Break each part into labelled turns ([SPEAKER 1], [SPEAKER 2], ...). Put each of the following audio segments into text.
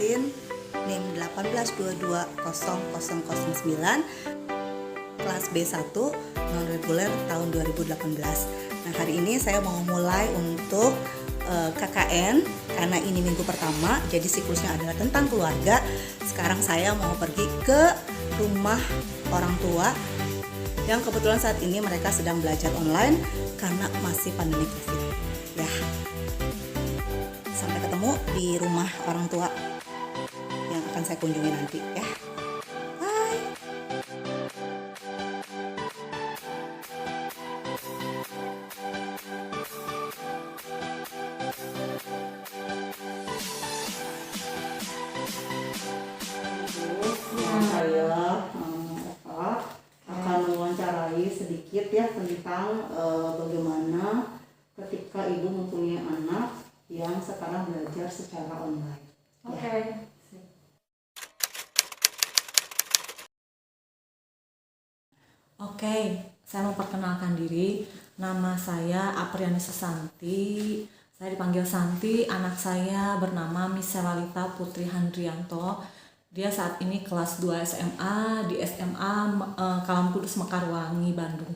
[SPEAKER 1] Christine, NIM 182200009, kelas B1 non reguler tahun 2018. Nah, hari ini saya mau mulai untuk KKN karena ini minggu pertama, jadi siklusnya adalah tentang keluarga. Sekarang saya mau pergi ke rumah orang tua yang kebetulan saat ini mereka sedang belajar online karena masih pandemi COVID. Ya, sampai ketemu di rumah orang tua yang akan saya kunjungi nanti ya. Bye. Saya akan mewawancarai sedikit ya tentang bagaimana ketika ibu mempunyai anak yang sekarang belajar secara online.
[SPEAKER 2] Oke. Oke, saya memperkenalkan diri. Nama saya Apriani Susanti. Saya dipanggil Santi. Anak saya bernama Miselalita Putri Handrianto. Dia saat ini kelas 2 SMA di SMA Kalam Kudus Mekarwangi, Bandung.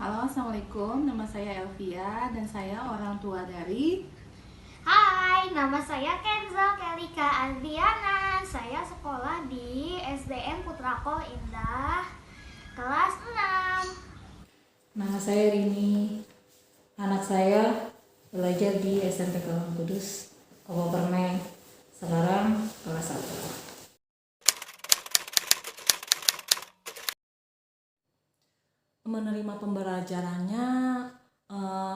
[SPEAKER 3] Halo, Assalamualaikum. Nama saya Elvia dan saya orang tua dari...
[SPEAKER 4] Hai, nama saya Kenza Kelika Adriana. Saya sekolah di SDN Putrako Indah, kelas 6.
[SPEAKER 5] Nama saya Rini. Anak saya belajar di SMP Kalam Kudus, Kopo Permeng. Sekarang kelas
[SPEAKER 2] 1. Menerima pembelajarannya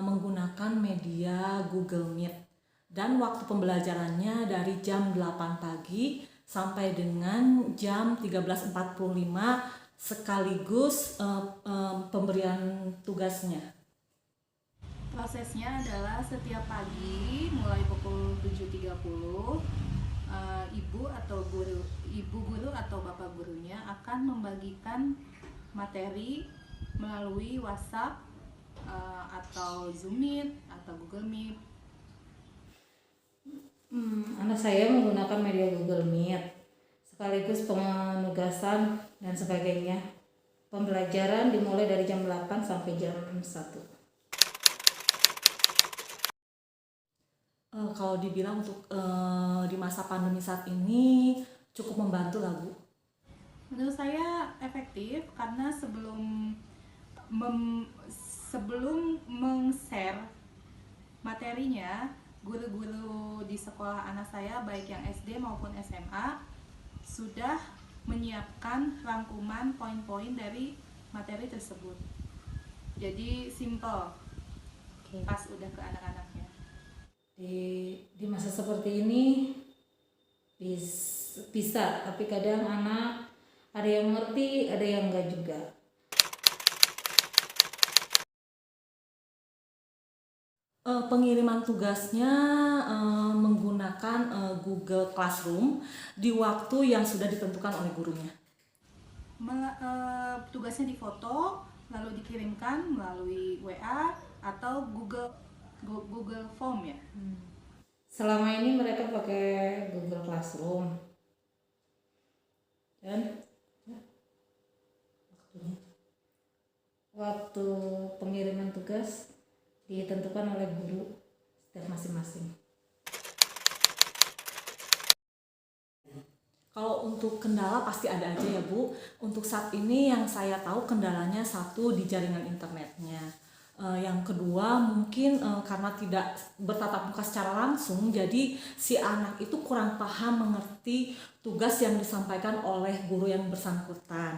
[SPEAKER 2] menggunakan media Google Meet. Dan waktu pembelajarannya dari jam 8 pagi sampai dengan jam 13.45 sekaligus pemberian tugasnya.
[SPEAKER 3] Prosesnya adalah setiap pagi mulai pukul 7.30 ibu guru atau bapak gurunya akan membagikan materi melalui WhatsApp atau Zoom Meet atau Google Meet.
[SPEAKER 5] Anak saya menggunakan media Google Meet sekaligus penugasan dan sebagainya. Pembelajaran dimulai dari jam 8 sampai jam 1.
[SPEAKER 2] Kalau dibilang untuk di masa pandemi saat ini cukup membantu lah, Bu.
[SPEAKER 3] Menurut saya efektif karena sebelum meng-share materinya, guru-guru di sekolah anak saya baik yang SD maupun SMA sudah menyiapkan rangkuman poin-poin dari materi tersebut. Jadi simple pas udah ke anak-anaknya.
[SPEAKER 5] Di masa seperti ini bisa, tapi kadang anak ada yang ngerti, ada yang enggak juga.
[SPEAKER 2] Pengiriman tugasnya menggunakan Google Classroom di waktu yang sudah ditentukan oleh gurunya.
[SPEAKER 3] Tugasnya difoto lalu dikirimkan melalui WA atau Google Form ya.
[SPEAKER 5] Selama ini mereka pakai Google Classroom. Dan waktu pengiriman tugas ditentukan oleh guru setiap masing-masing.
[SPEAKER 2] Kalau untuk kendala pasti ada aja ya, Bu. Untuk saat ini yang saya tahu kendalanya satu di jaringan internetnya. Yang kedua mungkin karena tidak bertatap muka secara langsung, jadi si anak itu kurang paham mengerti tugas yang disampaikan oleh guru yang bersangkutan.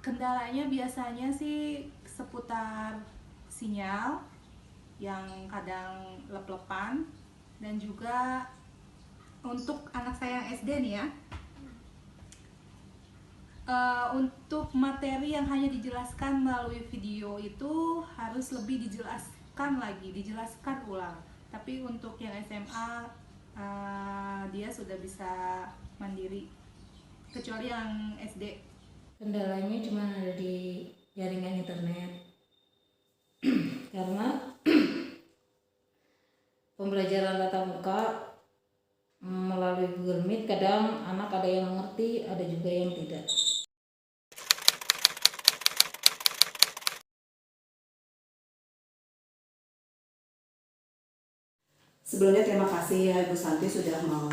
[SPEAKER 3] Kendalanya biasanya sih seputar sinyal yang kadang lep-lepan, dan juga untuk anak saya yang SD nih ya, untuk materi yang hanya dijelaskan melalui video itu harus lebih dijelaskan ulang. Tapi untuk yang SMA dia sudah bisa mandiri, kecuali yang SD.
[SPEAKER 5] Kendalanya cuma ada di jaringan internet. Karena pembelajaran tatap muka Google Meet. Kadang anak ada yang mengerti, ada juga yang tidak.
[SPEAKER 1] Sebelumnya terima kasih ya Ibu Santi sudah mau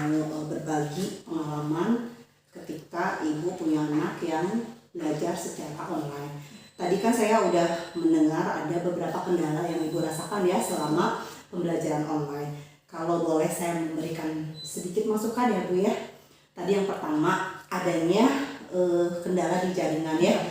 [SPEAKER 1] berbagi pengalaman ketika Ibu punya anak yang belajar secara online. Tadi kan saya udah mendengar ada beberapa kendala yang Ibu rasakan ya selama pembelajaran online. Kalau boleh saya memberikan sedikit masukan ya Bu ya. Tadi yang pertama adanya kendala di jaringan ya.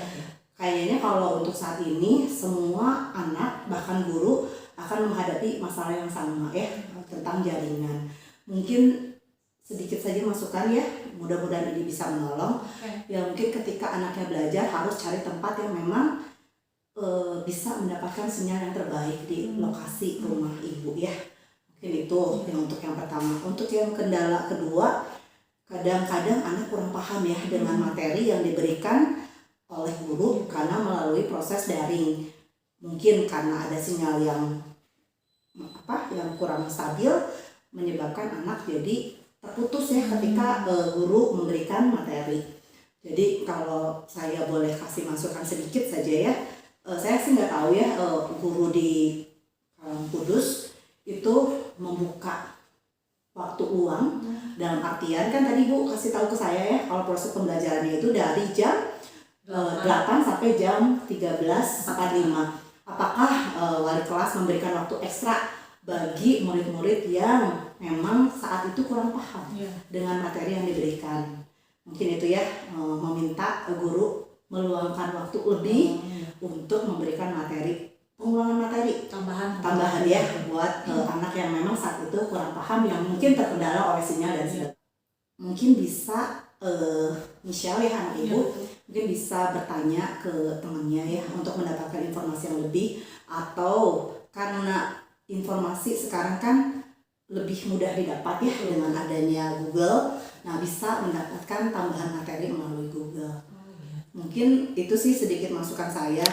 [SPEAKER 1] Kayaknya kalau untuk saat ini semua anak bahkan guru akan menghadapi masalah yang sama ya tentang jaringan. Mungkin sedikit saja masukan ya, mudah-mudahan ini bisa menolong. Ya mungkin ketika anaknya belajar harus cari tempat yang memang bisa mendapatkan sinyal yang terbaik di lokasi rumah ibu ya. Mungkin itu yang untuk yang pertama. Untuk yang kendala kedua, kadang-kadang anak kurang paham ya dengan materi yang diberikan oleh guru karena melalui proses daring. Mungkin karena ada sinyal yang kurang stabil menyebabkan anak jadi terputus ya ketika guru memberikan materi. Jadi kalau saya boleh kasih masukan sedikit saja ya, saya sih nggak tahu ya guru di Kudus itu membuka waktu luang dalam artian kan tadi Bu kasih tahu ke saya ya kalau proses pembelajarannya itu dari jam 8 sampai jam 13.45. Apakah wali kelas memberikan waktu ekstra bagi murid-murid yang memang saat itu kurang paham dengan materi yang diberikan? Mungkin itu ya, meminta guru meluangkan waktu lebih untuk memberikan pengulangan materi tambahan ya buat anak yang memang saat itu kurang paham, yang mungkin terkendala oleh sinyal dan sebagainya. Mungkin bisa Michelle ya anak ibu mungkin bisa bertanya ke temannya ya untuk mendapatkan informasi yang lebih, atau karena informasi sekarang kan lebih mudah didapat ya dengan adanya Google, nah bisa mendapatkan tambahan materi melalui Google. Mungkin itu sih sedikit masukan saya.